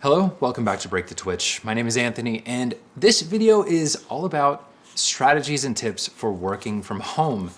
Hello, welcome back to Break the Twitch. My name is Anthony, and this video is all about strategies and tips for working from home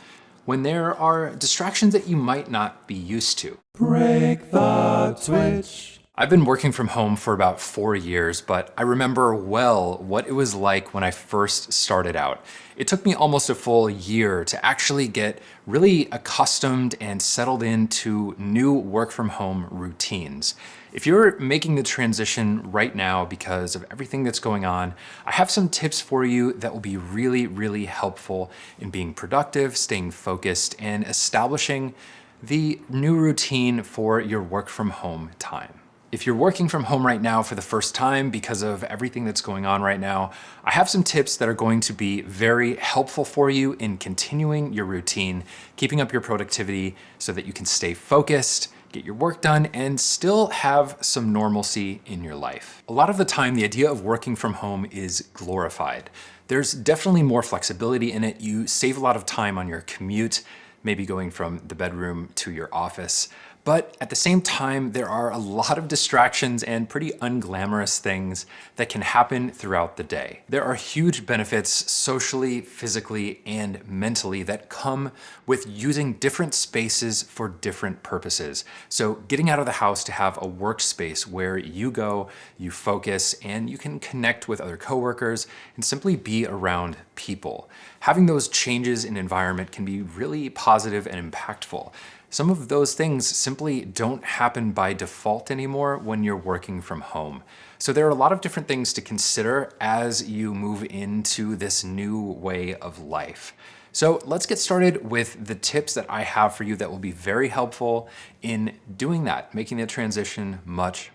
when there are distractions that you might not be used to. Break the Twitch. I've been working from home for about 4 years, but I remember well what it was like when I first started out. It took me almost a full year to actually get really accustomed and settled into new work from home routines. If you're making the transition right now because of everything that's going on, I have some tips for you that will be really helpful in being productive, staying focused, and establishing the new routine for your work from home time. If you're working from home right now for the first time because of everything that's going on right now, I have some tips that are going to be very helpful for you in continuing your routine, keeping up your productivity so that you can stay focused, get your work done, and still have some normalcy in your life. A lot of the time, the idea of working from home is glorified. There's definitely more flexibility in it. You save a lot of time on your commute, maybe going from the bedroom to your office. But at the same time, there are a lot of distractions and pretty unglamorous things that can happen throughout the day. There are huge benefits socially, physically, and mentally that come with using different spaces for different purposes. So getting out of the house to have a workspace where you go, you focus, and you can connect with other coworkers and simply be around people. Having those changes in environment can be really positive and impactful. Some of those things simply don't happen by default anymore when you're working from home. So there are a lot of different things to consider as you move into this new way of life. So let's get started with the tips that I have for you that will be very helpful in doing that, making the transition much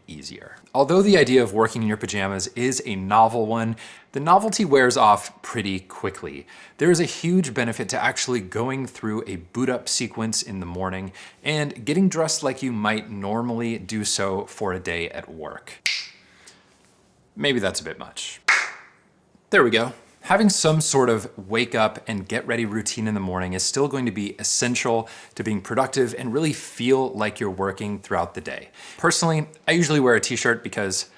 easier. Although the idea of working in your pajamas is a novel one, the novelty wears off pretty quickly. There is a huge benefit to actually going through a boot up sequence in the morning and getting dressed like you might normally do so for a day at work. Maybe that's a bit much. There we go. Having some sort of wake up and get ready routine in the morning is still going to be essential to being productive and really feel like you're working throughout the day. Personally, I usually wear a t-shirt because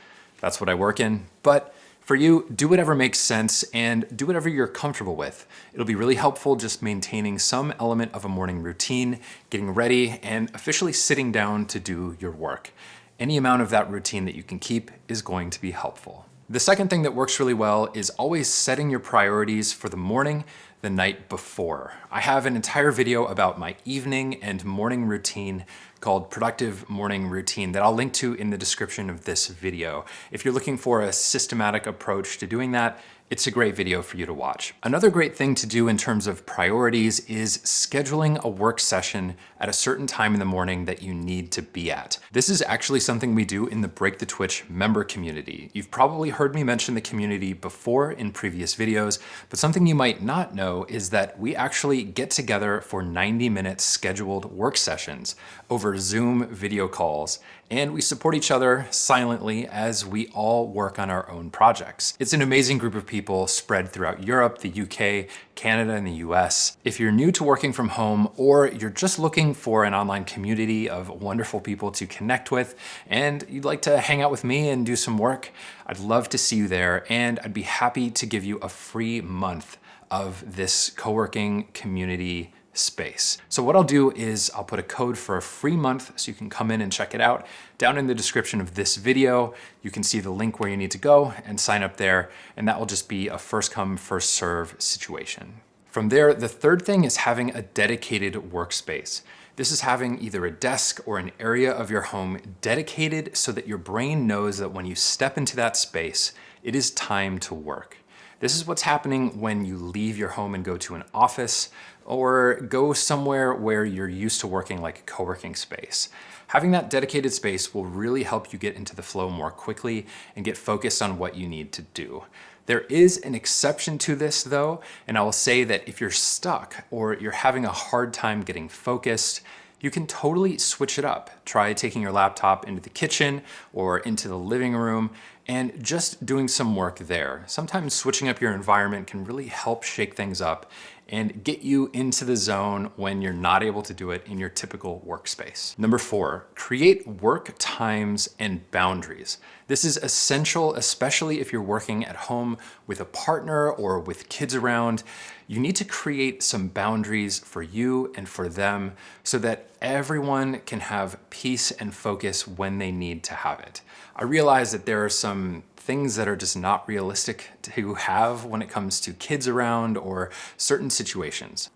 that's what I work in, but for you, do whatever makes sense and do whatever you're comfortable with. It'll be really helpful just maintaining some element of a morning routine, getting ready, and officially sitting down to do your work. Any amount of that routine that you can keep is going to be helpful. The second thing that works really well is always setting your priorities for the morning the night before. I have an entire video about my evening and morning routine called Productive Morning Routine that I'll link to in the description of this video. If you're looking for a systematic approach to doing that, it's a great video for you to watch. Another great thing to do in terms of priorities is scheduling a work session at a certain time in the morning that you need to be at. This is actually something we do in the Break the Twitch member community. You've probably heard me mention the community before in previous videos, but something you might not know is that we actually get together for 90-minute scheduled work sessions over Zoom video calls, and we support each other silently as we all work on our own projects. It's an amazing group of people spread throughout Europe, the UK, Canada, and the US. If you're new to working from home or you're just looking for an online community of wonderful people to connect with and you'd like to hang out with me and do some work, I'd love to see you there, and I'd be happy to give you a free month of this co-working community space. So what I'll do is I'll put a code for a free month so you can come in and check it out. Down in the description of this video, you can see the link where you need to go and sign up there, and that will just be a first come, first serve situation. From there, the third thing is having a dedicated workspace. This is having either a desk or an area of your home dedicated so that your brain knows that when you step into that space, it is time to work. This is what's happening when you leave your home and go to an office or go somewhere where you're used to working, like a co-working space. Having that dedicated space will really help you get into the flow more quickly and get focused on what you need to do. There is an exception to this though, and I will say that if you're stuck or you're having a hard time getting focused, you can totally switch it up. Try taking your laptop into the kitchen or into the living room and just doing some work there. Sometimes switching up your environment can really help shake things up and get you into the zone when you're not able to do it in your typical workspace. Number 4, create work times and boundaries. This is essential, especially if you're working at home with a partner or with kids around. You need to create some boundaries for you and for them so that everyone can have peace and focus when they need to have it. I realize that there are some things that are just not realistic to have when it comes to kids around or certain situations.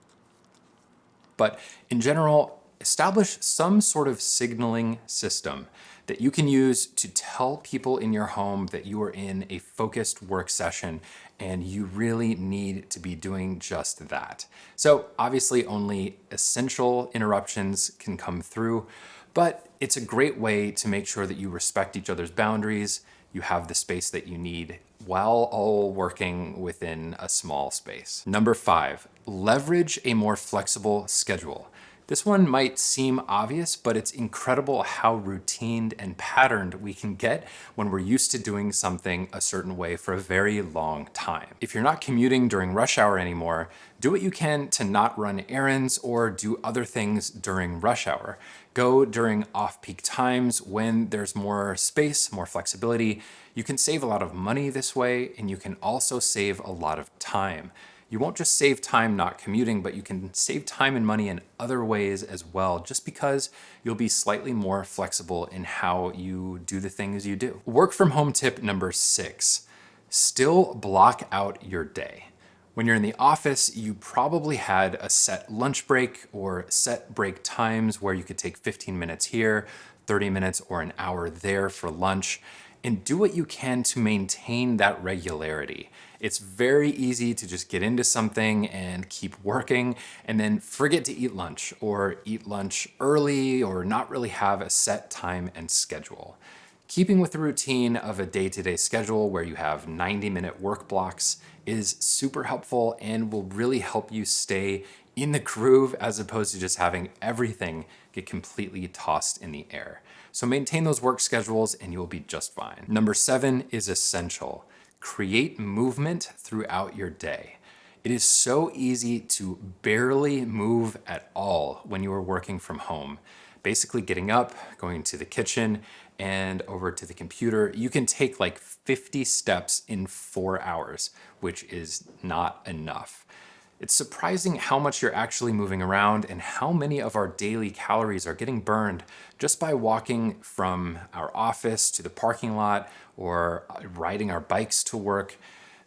But in general, establish some sort of signaling system that you can use to tell people in your home that you are in a focused work session and you really need to be doing just that. So obviously only essential interruptions can come through, but it's a great way to make sure that you respect each other's boundaries, you have the space that you need while all working within a small space. Number 5, leverage a more flexible schedule. This one might seem obvious, but it's incredible how routined and patterned we can get when we're used to doing something a certain way for a very long time. If you're not commuting during rush hour anymore, do what you can to not run errands or do other things during rush hour. Go during off-peak times when there's more space, more flexibility. You can save a lot of money this way, and you can also save a lot of time. You won't just save time not commuting, but you can save time and money in other ways as well, just because you'll be slightly more flexible in how you do the things you do. Work from home tip number 6, still block out your day. When you're in the office, you probably had a set lunch break or set break times where you could take 15 minutes here, 30 minutes or an hour there for lunch, and do what you can to maintain that regularity. It's very easy to just get into something and keep working and then forget to eat lunch or eat lunch early or not really have a set time and schedule. Keeping with the routine of a day-to-day schedule where you have 90-minute work blocks is super helpful and will really help you stay in the groove as opposed to just having everything get completely tossed in the air. So maintain those work schedules and you will be just fine. Number 7 is essential. Create movement throughout your day. It is so easy to barely move at all when you are working from home. Basically getting up, going to the kitchen, and over to the computer. You can take like 50 steps in 4 hours, which is not enough. It's surprising how much you're actually moving around and how many of our daily calories are getting burned just by walking from our office to the parking lot or riding our bikes to work.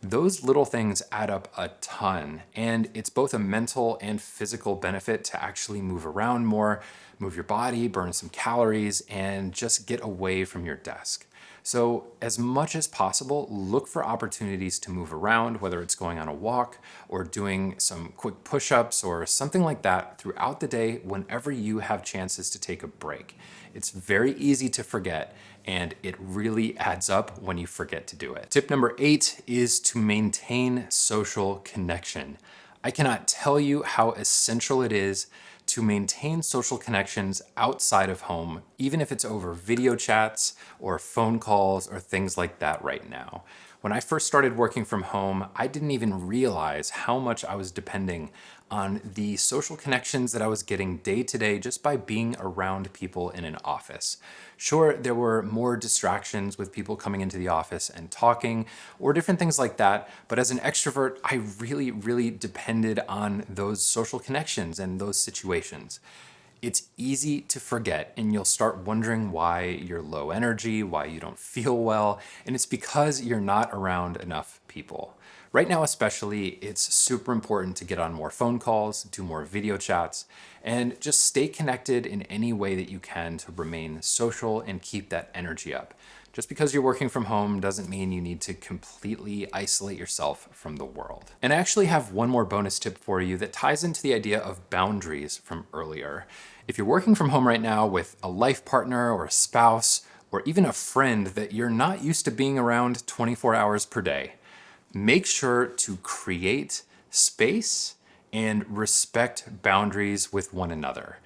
Those little things add up a ton, and it's both a mental and physical benefit to actually move around more, move your body, burn some calories, and just get away from your desk. So as much as possible, look for opportunities to move around, whether it's going on a walk or doing some quick push-ups or something like that throughout the day whenever you have chances to take a break. It's very easy to forget, and it really adds up when you forget to do it. Tip number 8 is to maintain social connection. I cannot tell you how essential it is to maintain social connections outside of home, even if it's over video chats or phone calls or things like that right now. When I first started working from home, I didn't even realize how much I was depending on the social connections that I was getting day to day just by being around people in an office. Sure, there were more distractions with people coming into the office and talking or different things like that, but as an extrovert, I really depended on those social connections and those situations. It's easy to forget, and you'll start wondering why you're low energy, why you don't feel well, and it's because you're not around enough people. Right now especially, it's super important to get on more phone calls, do more video chats, and just stay connected in any way that you can to remain social and keep that energy up. Just because you're working from home doesn't mean you need to completely isolate yourself from the world. And I actually have one more bonus tip for you that ties into the idea of boundaries from earlier. If you're working from home right now with a life partner or a spouse, or even a friend that you're not used to being around 24 hours per day, make sure to create space and respect boundaries with one another.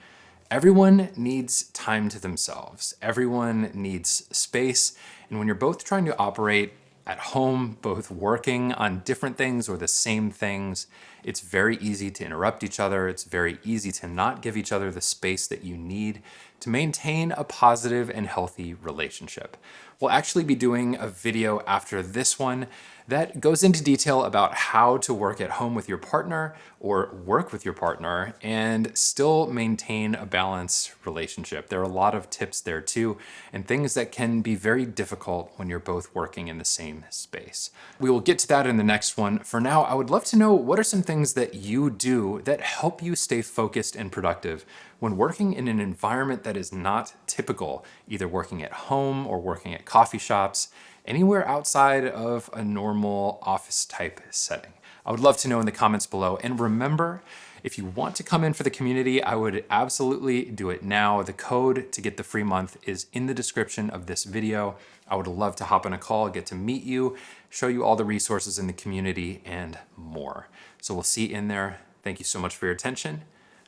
Everyone needs time to themselves. Everyone needs space. And when you're both trying to operate at home, both working on different things or the same things, it's very easy to interrupt each other. It's very easy to not give each other the space that you need to maintain a positive and healthy relationship. We'll actually be doing a video after this one that goes into detail about how to work at home with your partner or work with your partner and still maintain a balanced relationship. There are a lot of tips there too, and things that can be very difficult when you're both working in the same space. We will get to that in the next one. For now, I would love to know, what are some things that you do that help you stay focused and productive when working in an environment that is not typical, either working at home or working at coffee shops, anywhere outside of a normal office type setting? I would love to know in the comments below. And remember, if you want to come in for the community, I would absolutely do it now. The code to get the free month is in the description of this video. I would love to hop on a call, get to meet you, show you all the resources in the community and more. So we'll see you in there. Thank you so much for your attention.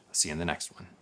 I'll see you in the next one.